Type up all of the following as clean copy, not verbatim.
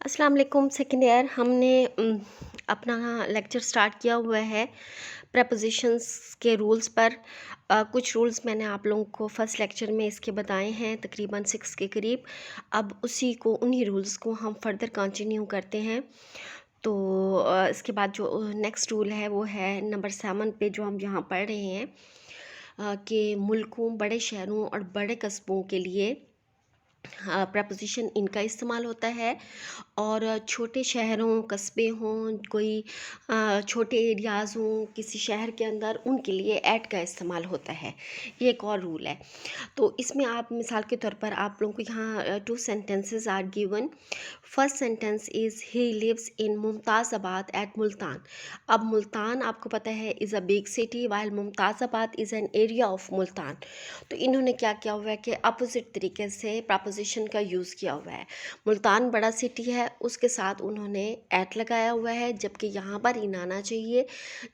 अस्सलाम वालेकुम। Second year हमने अपना लेक्चर स्टार्ट किया हुआ है प्रपोजिशंस के रूल्स पर। कुछ रूल्स मैंने आप लोगों को फर्स्ट लेक्चर में इसके बताए हैं, तकरीबन 6 के करीब। अब उन्हीं रूल्स को हम फर्दर कंटिन्यू करते हैं। तो इसके बाद जो नेक्स्ट रूल है वो है नंबर 7 पे, जो हम यहाँ पढ़ रहे हैं कि मुल्कों, बड़े शहरों और बड़े कस्बों के लिए प्रपोजिशन इनका इस्तेमाल होता है, और छोटे शहरों, कस्बे हों, कोई छोटे एरियाज़ हों किसी शहर के अंदर, उनके लिए ऐट का इस्तेमाल होता है। ये एक और रूल है। तो इसमें आप मिसाल के तौर पर आप लोगों को यहाँ 2 sentences are given. First sentence is he lives in Mumtazabad at Multan. अब मुल्तान आपको पता है is a big city, while Mumtazabad is an area of Multan. तो इन्होंने क्या किया हुआ है कि अपोजिट तरीके से प्रपोजिशन का यूज़ किया हुआ है। मुल्तान बड़ा सिटी है, उसके साथ उन्होंने एट लगाया हुआ है, जबकि यहाँ पर इन आना चाहिए।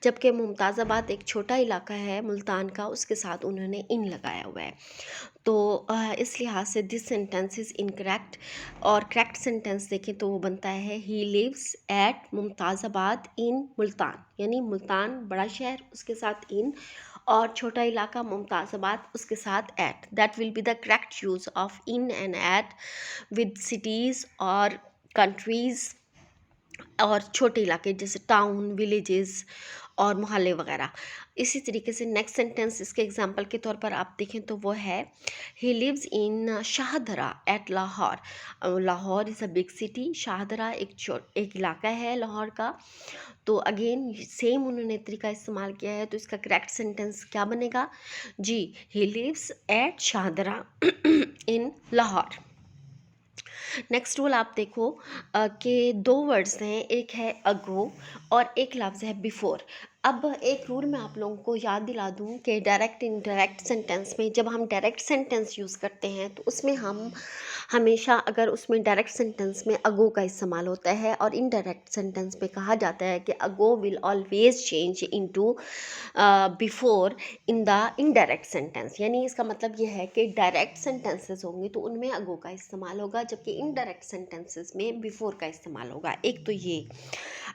जबकि मुमताज़ाबाद एक छोटा इलाका है मुल्तान का, उसके साथ उन्होंने इन लगाया हुआ है। तो इस लिहाज से दिस सेंटेंस इज़ इनकरेक्ट। और करेक्ट सेंटेंस देखें तो वो बनता है ही लिव्स एट मुमताज़ाबाद इन मुल्तान, यानी मुल्तान बड़ा शहर, उसके साथ इन, और छोटा इलाका मुमताज़ाबाद, उसके साथ at. That will be the correct use of in and at with cities और कंट्रीज़ और छोटे इलाके जैसे टाउन, विलेजेस और मोहल्ले वगैरह। इसी तरीके से नेक्स्ट सेंटेंस इसके एग्जांपल के तौर पर आप देखें तो वो है he lives in Shahdara at Lahore. Lahore is a big city, Shahdara एक इलाका है लाहौर का। तो अगेन सेम उन्होंने तरीका इस्तेमाल किया है। तो इसका करेक्ट सेंटेंस क्या बनेगा जी? He lives at Shahdara in Lahore. Next rule आप देखो कि 2 वर्ड्स हैं, एक है अगो और एक लफ्ज़ है बिफोर। अब एक रूल मैं आप लोगों को याद दिला दूं कि डायरेक्ट इनडायरेक्ट सेंटेंस में जब हम डायरेक्ट सेंटेंस यूज़ करते हैं तो उसमें हम हमेशा, अगर उसमें डायरेक्ट सेंटेंस में अगो का इस्तेमाल होता है और इनडायरेक्ट सेंटेंस में कहा जाता है कि ago will always change into before in the indirect sentence. यानी इसका मतलब ये है कि डायरेक्ट सेंटेंसेस होंगे तो उनमें अगो का इस्तेमाल होगा, जबकि इनडायरेक्ट सेंटेंसेस में बिफोर का इस्तेमाल होगा। एक तो ये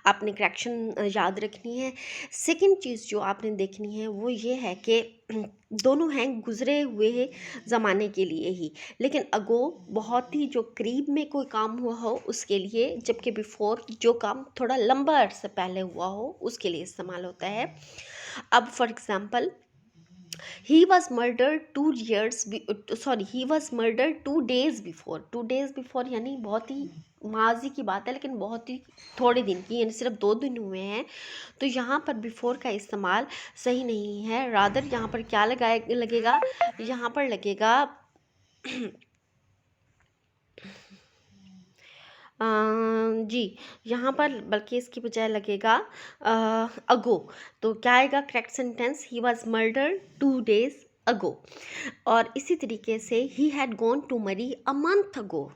आपने करेक्शन याद रखनी है। सेकंड चीज़ जो आपने देखनी है वो ये है कि दोनों हैं गुज़रे हुए ज़माने के लिए ही, लेकिन अगो बहुत ही जो करीब में कोई काम हुआ हो उसके लिए, जबकि बिफोर जो काम थोड़ा लंबा अरसे पहले हुआ हो उसके लिए इस्तेमाल होता है। अब for example he was murdered 2 days before. 2 days before यानी बहुत ही माजी की बात है, लेकिन बहुत ही थोड़े दिन की, यानी सिर्फ 2 दिन हुए हैं। तो यहाँ पर बिफोर का इस्तेमाल सही नहीं है। रादर यहाँ पर क्या लगेगा, यहाँ पर लगेगा जी, यहाँ पर बल्कि इसकी बजाय लगेगा अगो। तो क्या आएगा correct sentence? He was murder 2 days ago. और इसी तरीके से he had gone to marry a month ago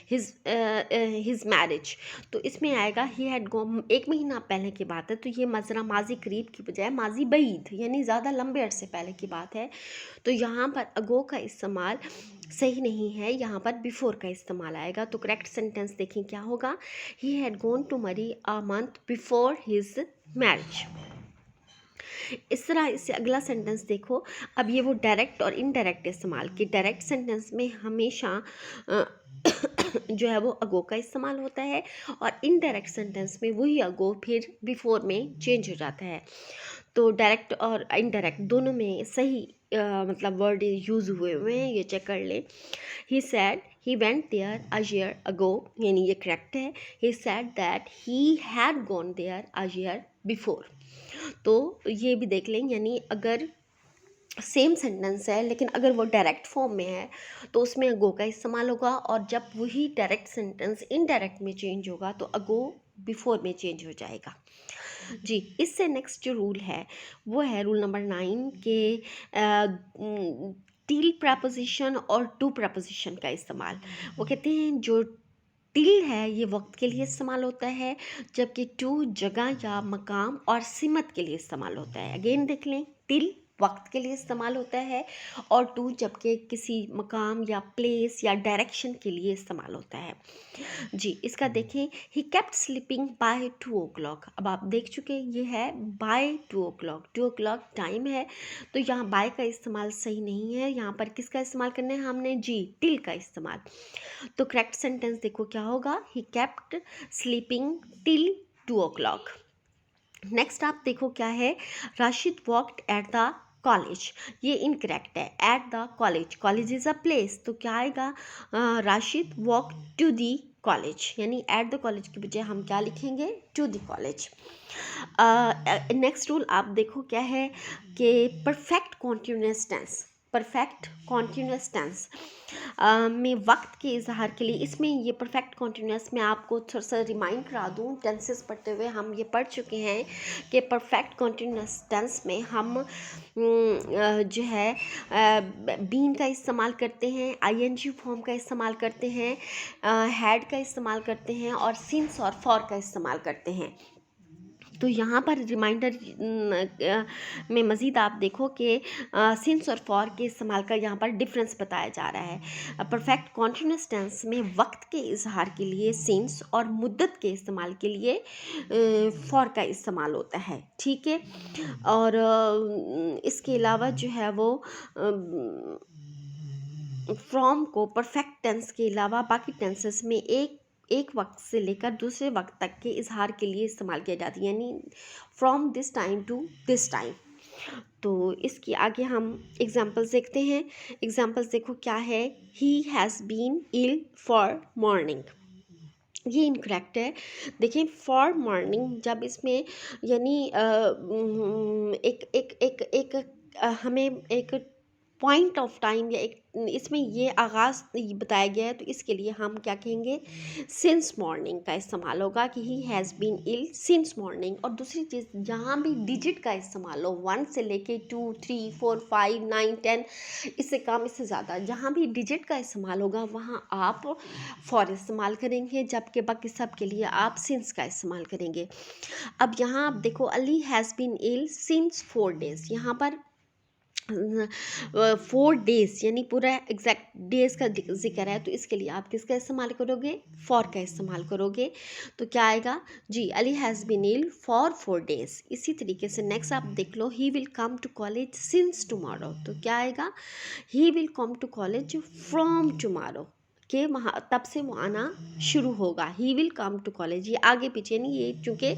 his marriage. तो इसमें आएगा ही हैड गॉन, 1 महीना पहले की बात है, तो ये ज़रा माजी करीब की बजाय माजी बईद, यानी ज़्यादा लंबे अरसे पहले की बात है। तो यहाँ पर अगो का इस्तेमाल सही नहीं है, यहाँ पर बिफोर का इस्तेमाल आएगा। तो करेक्ट सेंटेंस देखें क्या होगा? He had gone to marry a month before his marriage. इस तरह इससे अगला सेंटेंस देखो। अब ये वो डायरेक्ट और इनडायरेक्ट इस्तेमाल की, डायरेक्ट सेंटेंस में हमेशा जो है वो अगो का इस्तेमाल होता है, और इनडायरेक्ट सेंटेंस में वही अगो फिर बिफोर में चेंज हो जाता है। तो डायरेक्ट और इनडायरेक्ट दोनों में सही मतलब वर्ड यूज़ हुए हैं, ये चेक कर लें। He said he went there a year ago, यानी ये करेक्ट है। He said that he had gone there a year before. तो ये भी देख लें, यानी अगर सेम सेंटेंस है लेकिन अगर वो डायरेक्ट फॉर्म में है तो उसमें अगो का इस्तेमाल होगा, और जब वही डायरेक्ट सेंटेंस इनडायरेक्ट में चेंज होगा तो अगो बिफोर में चेंज हो जाएगा जी। इससे नेक्स्ट जो रूल है वो है रूल नंबर 9 के टिल प्रपोजिशन और टू प्रपोजिशन का इस्तेमाल। वो कहते हैं जो टिल है ये वक्त के लिए इस्तेमाल होता है, जबकि टू जगह या मकाम और सिमत के लिए इस्तेमाल होता है। अगेन देख लें, टिल वक्त के लिए इस्तेमाल होता है, और टू जबकि किसी मकाम या प्लेस या डायरेक्शन के लिए इस्तेमाल होता है। जी, इसका देखें, ही केप्ट स्लीपिंग बाय 2 o'clock। अब आप देख चुके हैं ये है बाय 2 o'clock, 2 o'clock टाइम है, तो यहाँ बाय का इस्तेमाल सही नहीं है, यहाँ पर किसका इस्तेमाल करना है हमने, जी, टिल का इस्तेमाल। तो करेक्ट सेंटेंस देखो क्या होगा, he kept sleeping till 2 o'clock। Next आप देखो क्या है, Rashid walked at the college. ये इनकरेक्ट है, at the college, college is a place, तो क्या आएगा, Rashid walk to the college, यानी एट द कॉलेज की बजाय हम क्या लिखेंगे, to the college. Next rule आप देखो क्या है कि perfect continuous tense, perfect continuous tense में वक्त के इजहार के लिए, इसमें ये परफेक्ट कॉन्टिन्यूअस में आपको थोड़ा सा रिमाइंड करा दूँ, टेंसेस पढ़ते हुए हम ये पढ़ चुके हैं कि परफेक्ट कॉन्टिन्यूअस टेंस में हम जो है बीन का इस्तेमाल करते हैं, आईएनजी फॉर्म का इस्तेमाल करते हैं, हैड का इस्तेमाल करते हैं, और सिंस और फॉर का इस्तेमाल करते हैं। तो यहाँ पर रिमाइंडर में मज़ीद आप देखो कि सिंस और फॉर के इस्तेमाल का यहाँ पर डिफरेंस बताया जा रहा है। परफेक्ट कॉन्टिन्यूअस टेंस में वक्त के इजहार के लिए सिंस, और मुद्दत के इस्तेमाल के लिए फॉर का इस्तेमाल होता है, ठीक है। और इसके अलावा जो है वो फ्रॉम को परफेक्ट टेंस के अलावा बाकी टेंसेस में एक वक्त से लेकर दूसरे वक्त तक के इजहार के लिए इस्तेमाल किया जाती है, यानी from this time to this time. तो इसकी आगे हम एग्जांपल्स देखते हैं। एग्जांपल्स देखो क्या है, he has been ill for morning, ये इनकरेक्ट है। देखिए फॉर मॉर्निंग जब इसमें यानी एक एक एक एक हमें एक पॉइंट ऑफ टाइम या एक इसमें ये आगाज़ बताया गया है, तो इसके लिए हम क्या कहेंगे, सिंस मॉर्निंग का इस्तेमाल होगा कि he has been ill since morning. और दूसरी चीज़, जहाँ भी डिजिट का इस्तेमाल हो, 1 से लेके 2, 3, 4, 5, 9, 10, इससे कम इससे ज़्यादा, जहाँ भी डिजिट का इस्तेमाल होगा वहाँ आप फॉर इस्तेमाल करेंगे, जबकि बाकी सब के लिए आप सिंस का इस्तेमाल करेंगे। अब यहाँ आप देखो, Ali has been ill since 4 days, यहाँ पर 4 days यानी पूरा एग्जैक्ट डेज का जिक्र है, तो इसके लिए आप किसका इस्तेमाल करोगे, फॉर का इस्तेमाल करोगे। तो क्या आएगा, जी, Ali has been ill for 4 days। इसी तरीके से नेक्स्ट आप देख लो, he will come to college since tomorrow, तो क्या आएगा, he will come to college from tomorrow, के वहाँ तब से वो आना शुरू होगा। He will come to college, ये आगे पीछे नहीं, ये चूँकि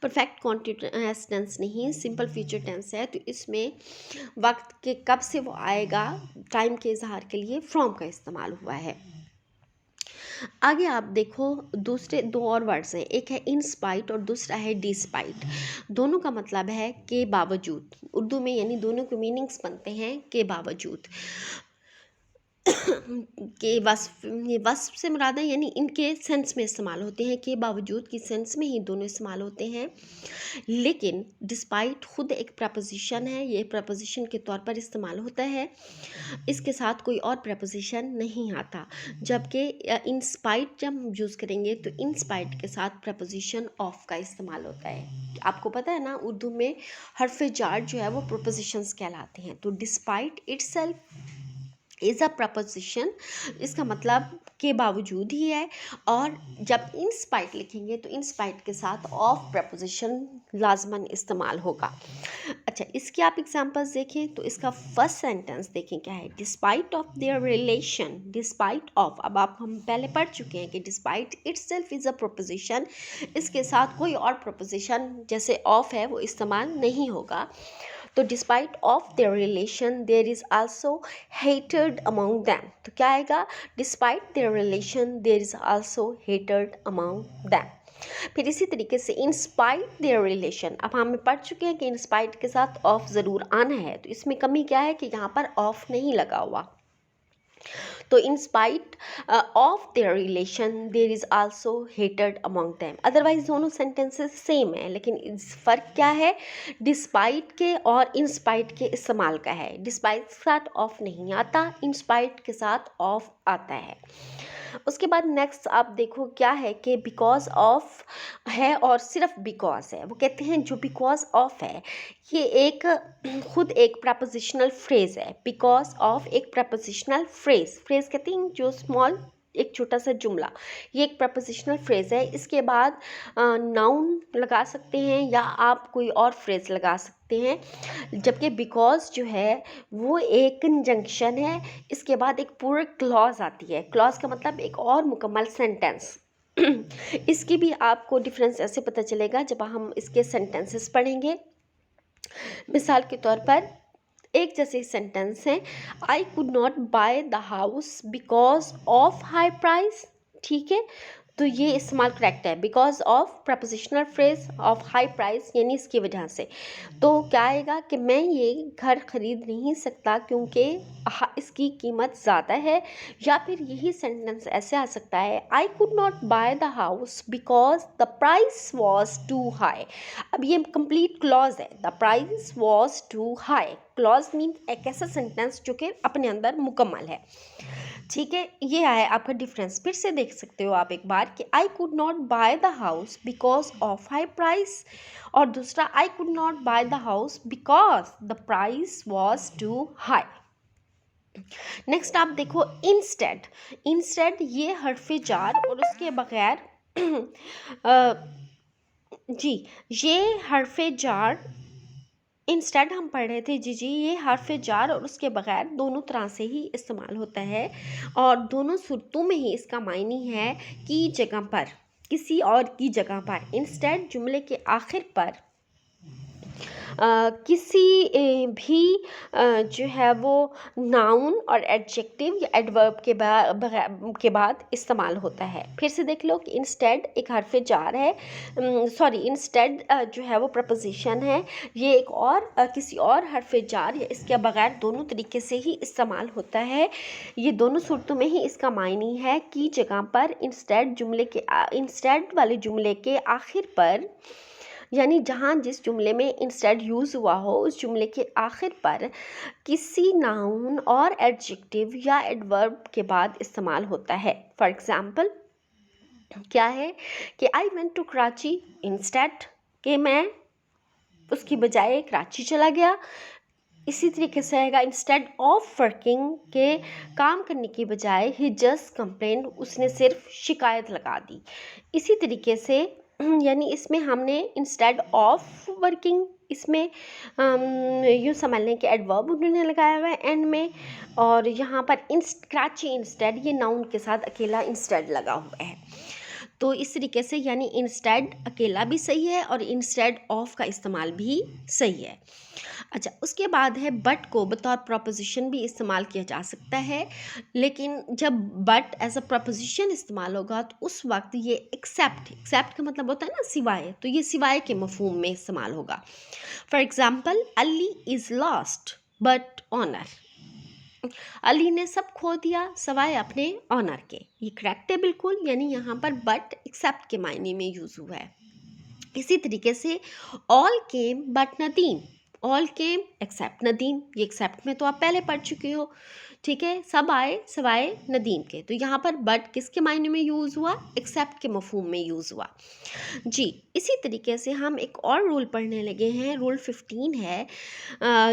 परफेक्ट कॉन्टिन्यूअस टेंस नहीं, सिंपल फ्यूचर टेंस है, तो इसमें वक्त के कब से वो आएगा, टाइम के इजहार के लिए फ्रॉम का इस्तेमाल हुआ है। आगे आप देखो, दूसरे 2 और वर्ड्स हैं, एक है इन स्पाइट और दूसरा है डिस्पाइट। दोनों का मतलब है के बावजूद, उर्दू में यानी दोनों के मीनिंग्स बनते हैं के बावजूद। के वस्फ, ये वस्फ से मुराद है, यानी इनके सेंस में इस्तेमाल होते हैं, के बावजूद की सेंस में ही दोनों इस्तेमाल होते हैं। लेकिन डिस्पाइट खुद एक प्रपोजिशन है, ये प्रपोजिशन के तौर पर इस्तेमाल होता है, इसके साथ कोई और प्रपोजिशन नहीं आता। जबकि इन स्पाइट जब हम यूज़ करेंगे तो इन स्पाइट के साथ प्रपोजिशन ऑफ का इस्तेमाल होता है। आपको पता है ना, उर्दू में हर्फ़ जार जो है वो प्रपोजिशंस कहलाते हैं। तो despite itself is a preposition, इसका मतलब के बावजूद ही है। और जब इन स्पाइट लिखेंगे तो इन स्पाइट के साथ ऑफ प्रपोजिशन लाजमन इस्तेमाल होगा। अच्छा, इसके आप एग्जांपल्स देखें तो इसका फर्स्ट सेंटेंस देखें क्या है, despite of their relation, despite of, अब आप हम पहले पढ़ चुके हैं कि despite itself is a preposition, इसके साथ कोई और प्रपोजिशन जैसे ऑफ है वो इस्तेमाल नहीं होगा। तो despite of their relation there is also hated among them, तो क्या आएगा, despite their relation there is also hated among them. फिर इसी तरीके से इन स्पाइट देयर रिलेशन, अब हम पढ़ चुके हैं कि इन स्पाइट के साथ ऑफ ज़रूर आना है, तो इसमें कमी क्या है कि यहाँ पर ऑफ नहीं लगा हुआ। तो in spite of their relation there is also hated among them. Otherwise दोनों सेंटेंसेस सेम है, लेकिन इस फ़र्क क्या है, डिस्पाइट के और इन स्पाइट के इस्तेमाल का है। डिस्पाइट के साथ ऑफ नहीं आता, इन स्पाइट के साथ ऑफ आता है। उसके बाद नेक्स्ट आप देखो क्या है कि बिकॉज ऑफ है और सिर्फ बिकॉज है। वो कहते हैं जो बिकॉज ऑफ है ये एक खुद एक प्रपोजिशनल फ्रेज है। बिकॉज ऑफ एक प्रपोजिशनल फ्रेज, फ्रेज कहते हैं जो स्मॉल एक छोटा सा जुमला, ये एक प्रपोजिशनल फ्रेज है। इसके बाद नाउन लगा सकते हैं या आप कोई और फ्रेज लगा सकते हैं। जबकि बिकॉज जो है वो एक कंजंक्शन है, इसके बाद एक पूरा क्लॉज आती है। क्लॉज का मतलब एक और मुकम्मल सेंटेंस। इसकी भी आपको डिफरेंस ऐसे पता चलेगा जब हम इसके सेंटेंसेस पढ़ेंगे। मिसाल के तौर पर एक जैसे सेंटेंस है, I could not buy the house because of high price. ठीक है, तो ये इस्तेमाल करेक्ट है। Because of prepositional phrase of high price यानी इसकी वजह से। तो क्या आएगा कि मैं ये घर ख़रीद नहीं सकता क्योंकि इसकी कीमत ज़्यादा है। या फिर यही सेंटेंस ऐसे आ सकता है, I could not buy the house because the price was too high. अब ये कंप्लीट क्लॉज है, the price was too high. Clause mean एक ऐसा सेंटेंस जो कि अपने अंदर मुकम्मल है। ठीक है, ये आया आपका डिफरेंस। फिर से देख सकते हो आप एक बार कि I could not buy the house because of high price, और दूसरा I could not buy the house because the price was too high. Next आप देखो इंस्टेड। इंस्टेड ये हर्फे जार और उसके बगैर जी ये हर्फे जार इंस्टेड हम पढ़ रहे थे। जी ये हर्फ जार और उसके बगैर दोनों तरह से ही इस्तेमाल होता है और दोनों सूरतों में ही इसका मायनी है की जगह पर, किसी और की जगह पर। इंस्टेड जुमले के आखिर पर किसी भी जो है वो नाउन और एडजेक्टिव या एडवर्ब के बाद इस्तेमाल होता है। फिर से देख लो कि इंस्टेड एक हर्फ जार है, सॉरी इंस्टेड जो है वो प्रपोजिशन है। ये एक और किसी और हर्फ जार या इसके बगैर दोनों तरीके से ही इस्तेमाल होता है। ये दोनों सूरतों में ही इसका मायनी है की जगह पर। इंस्टेड जुमले के इंस्टेड वाले जुमले के आखिर पर, यानी जहाँ जिस जुमले में इंस्टेड यूज़ हुआ हो उस जुमले के आखिर पर किसी नाउन और एडजेक्टिव या एडवर्ब के बाद इस्तेमाल होता है। फॉर एग्ज़ाम्पल क्या है कि I went to Karachi instead, कि मैं उसकी बजाय कराची चला गया। इसी तरीके से आएगा इंस्टेड ऑफ वर्किंग, के काम करने की बजाय ही जस्ट कंप्लेन, उसने सिर्फ शिकायत लगा दी। इसी तरीके से यानी इसमें हमने इंस्टेड ऑफ वर्किंग, इसमें यूँ समझ लें कि एडवर्ब उन्होंने लगाया हुआ है एंड में, और यहाँ पर कराची इंस्टेड ये नाउन के साथ अकेला इंस्टेड लगा हुआ है। तो इस तरीके से यानी इंस्टेड अकेला भी सही है और इंस्टेड ऑफ का इस्तेमाल भी सही है। अच्छा, उसके बाद है बट को बतौर प्रपोजिशन भी इस्तेमाल किया जा सकता है, लेकिन जब बट एज अ प्रपोजिशन इस्तेमाल होगा तो उस वक्त ये एक्सेप्ट का मतलब होता है ना सिवाय, तो ये सिवाय के मफहूम में इस्तेमाल होगा। For example Ali is lost but honour, अली ने सब खो दिया सवाए अपने ऑनर के। ये करेक्ट है बिल्कुल, यानी यहाँ पर बट एक्सेप्ट के मायने में यूज़ हुआ है। इसी तरीके से all came but Nadeem, all came except Nadeem, ये एक्सेप्ट में तो आप पहले पढ़ चुके हो। ठीक है, सब आए सवाए नदीम के, तो यहाँ पर बट किसके मायने में यूज़ हुआ, एक्सेप्ट के मफहूम में यूज़ हुआ। जी इसी तरीके से हम एक और रूल पढ़ने लगे हैं, रूल 15 है।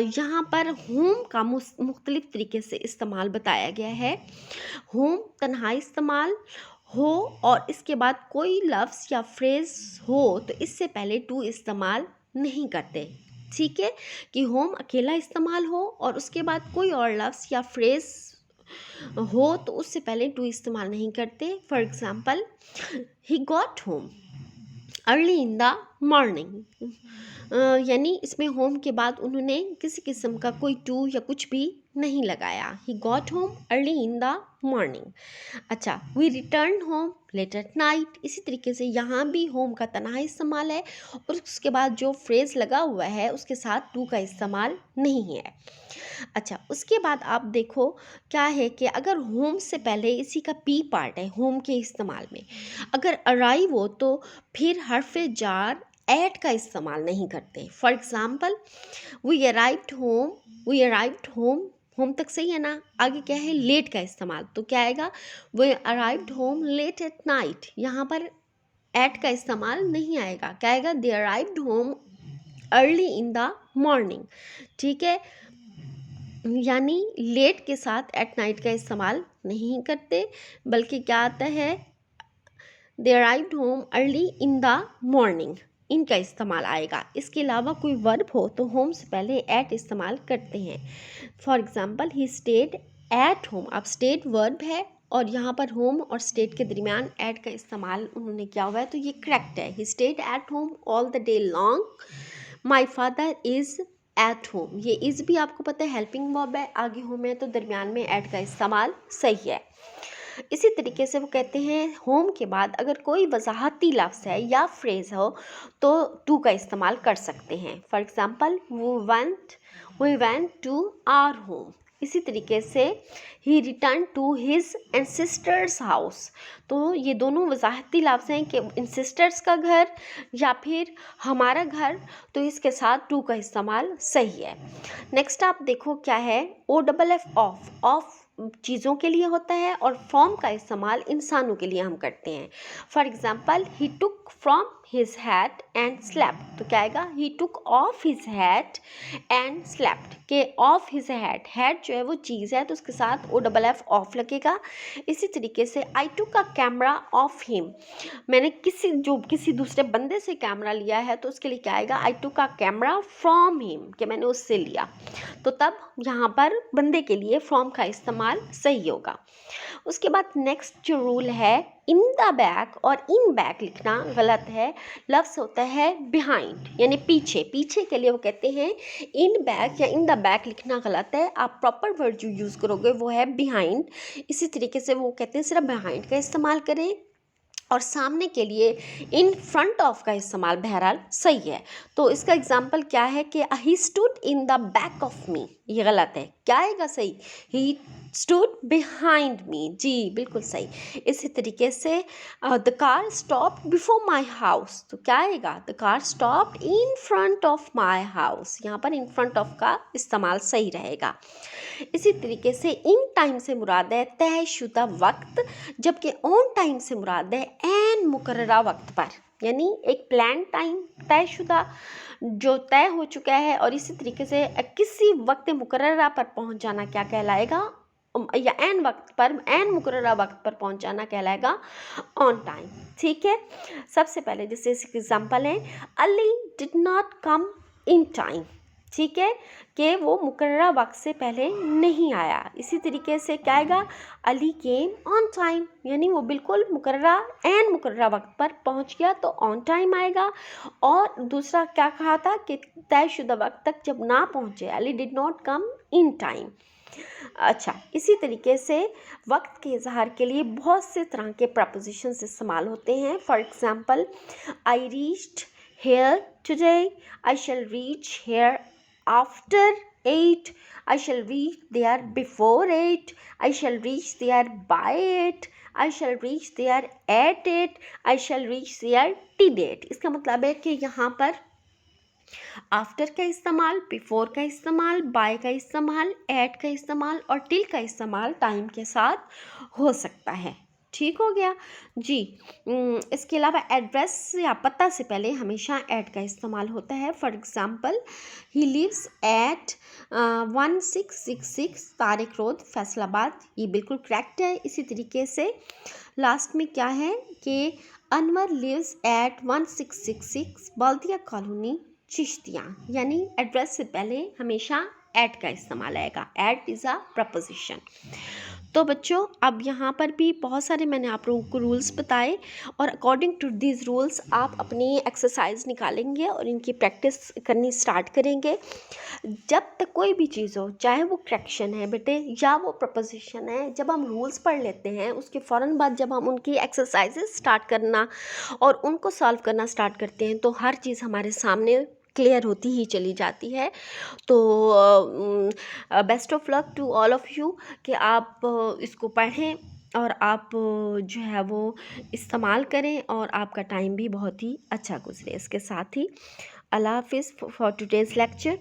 यहाँ पर होम का मुख्तलिफ तरीके से इस्तेमाल बताया गया है। होम तन्हाई इस्तेमाल हो और इसके बाद कोई लफ्ज़ या फ्रेज़ हो तो इससे पहले टू इस्तेमाल नहीं करते। ठीक है, कि होम अकेला इस्तेमाल हो और उसके बाद कोई और लफ्ज़ या फ्रेज़ हो तो उससे पहले टू इस्तेमाल नहीं करते। For example he got home early in the morning, यानी इसमें होम के बाद उन्होंने किसी किस्म का कोई टू या कुछ भी नहीं लगाया। He got home early in the morning. अच्छा, we return home late at night, इसी तरीके से यहाँ भी होम का तनहा इस्तेमाल है और उसके बाद जो फ्रेज़ लगा हुआ है उसके साथ टू का इस्तेमाल नहीं है। अच्छा, उसके बाद आप देखो क्या है कि अगर होम से पहले इसी का पी पार्ट है होम के इस्तेमाल में, अगर अराइव हो तो फिर हर्फ जार एट का इस्तेमाल नहीं करते। For example we arrived home home तक सही है ना। आगे क्या है, लेट का इस्तेमाल, तो क्या आएगा, वे arrived home late at night. यहाँ पर एट का इस्तेमाल नहीं आएगा, क्या आएगा, they arrived home early in the morning. ठीक है, यानी लेट के साथ एट नाइट का इस्तेमाल नहीं करते, बल्कि क्या आता है, they arrived home early in the morning, इनका इस्तेमाल आएगा। इसके अलावा कोई वर्ब हो तो होम से पहले एट इस्तेमाल करते हैं। For example, he stayed at home. अब स्टेड वर्ब है और यहाँ पर होम और स्टेड के दरमियान एट का इस्तेमाल उन्होंने किया हुआ है, तो ये करेक्ट है। He stayed at home all the day long, my father is at home. ये इज़ भी आपको पता है हेल्पिंग वर्ब है, आगे होम है तो दरमियान में एट का इस्तेमाल सही है। इसी तरीके से वो कहते हैं होम के बाद अगर कोई वजाहती लफ्ज़ है या फ्रेज़ हो तो टू का इस्तेमाल कर सकते हैं। For example, we went to our home. इसी तरीके से ही return to his ancestors house. तो ये दोनों वजाहती लफ्ज़ हैं कि एंसिस्टर्स का घर या फिर हमारा घर, तो इसके साथ टू का इस्तेमाल सही है। नेक्स्ट आप देखो क्या है, OFF ऑफ चीज़ों के लिए होता है और फ्रॉम का इस्तेमाल इंसानों के लिए हम करते हैं। For example, he took from his hat and slept. तो क्या आएगा, he took off his hat and slept. के ऑफ हिज हैट, हैट जो है वो चीज़ है तो उसके साथ OFF ऑफ लगेगा। इसी तरीके से आई टुक अ कैमरा ऑफ हिम। मैंने किसी दूसरे बंदे से कैमरा लिया है तो उसके लिए क्या आएगा, आई टुक अ कैमरा फ्रॉम हिम, कि मैंने उससे लिया, तो तब यहाँ पर बंदे के लिए फ्रॉम का इस्तेमाल सही होगा। उसके बाद नेक्स्ट जो रूल है, इन द बैक और इन बैक लिखना गलत है। लफ्ज़ होता है बिहाइंड, यानी पीछे। पीछे के लिए वो कहते हैं इन बैक या इन द बैक लिखना गलत है। आप प्रॉपर वर्ड जो यूज़ करोगे वो है बिहाइंड। इसी तरीके से वो कहते हैं सिर्फ बिहाइंड का इस्तेमाल करें, और सामने के लिए इन फ्रंट ऑफ का इस्तेमाल बहरहाल सही है। तो इसका एग्जाम्पल क्या है कि he stood in the back of me, ये गलत है, क्या आएगा सही, ही स्टूड बिहाइंड मी, जी बिल्कुल सही। इसी तरीके से the car stopped before my house, तो क्या आएगा, the car stopped in front of my house. यहाँ पर इन फ्रंट ऑफ का इस्तेमाल सही रहेगा। इसी तरीके से इन टाइम से मुराद है तयशुदा वक्त, जबकि ऑन टाइम से मुराद है एन मुकर्ररा वक्त पर, यानी एक प्लान टाइम तयशुदा जो तय हो चुका है, और इसी तरीके से किसी वक्त मुकर्ररा पर पहुंच जाना क्या कहलाएगा, या एन वक्त पर, एन मुकर्ररा वक्त पर पहुंच जाना कहलाएगा ऑन टाइम। ठीक है, सबसे पहले जैसे इसके एग्जाम्पल है, Ali did not come in time. ठीक है, कि वो मुकर्ररा वक्त से पहले नहीं आया। इसी तरीके से क्या आएगा, अली केम ऑन टाइम, यानी वो बिल्कुल मुकर्ररा वक्त पर पहुंच गया, तो ऑन टाइम आएगा। और दूसरा क्या कहा था कि तयशुदा वक्त तक जब ना पहुंचे, Ali did not come in time. अच्छा, इसी तरीके से वक्त के इजहार के लिए बहुत से तरह के प्रपोजिशंस इस्तेमाल होते हैं। For example, I reached here today, I shall reach here after 8, I shall reach there before 8, I shall reach there by 8, I shall reach there at 8, I shall reach there till 8। इसका मतलब है कि यहाँ पर after का इस्तेमाल, before का इस्तेमाल, बाय का इस्तेमाल, एट का इस्तेमाल और टिल का इस्तेमाल टाइम के साथ हो सकता है। ठीक हो गया जी। इसके अलावा एड्रेस या पता से पहले हमेशा एट का इस्तेमाल होता है। For example, he lives at 1666 Tariq road, Faisalabad, ये बिल्कुल करेक्ट है। इसी तरीके से लास्ट में क्या है कि Anwar lives at 1666 Baldia colony, Chishtia, यानी एड्रेस से पहले हमेशा एट का इस्तेमाल आएगा। At is a preposition. तो बच्चों, अब यहाँ पर भी बहुत सारे मैंने आप लोगों को रूल्स बताए, और अकॉर्डिंग टू दिस रूल्स आप अपनी एक्सरसाइज निकालेंगे और इनकी प्रैक्टिस करनी स्टार्ट करेंगे। जब तक कोई भी चीज़ हो, चाहे वो करेक्शन है बेटे या वो प्रपोजिशन है, जब हम रूल्स पढ़ लेते हैं उसके फ़ौरन बाद जब हम उनकी एक्सरसाइजेस स्टार्ट करना और उनको सॉल्व करना स्टार्ट करते हैं, तो हर चीज़ हमारे सामने क्लियर होती ही चली जाती है। तो best of luck to all of you कि आप इसको पढ़ें और आप जो है वो इस्तेमाल करें और आपका टाइम भी बहुत ही अच्छा गुजरे। इसके साथ ही अल्लाह हाफिज़ फॉर टुडेज़ लेक्चर।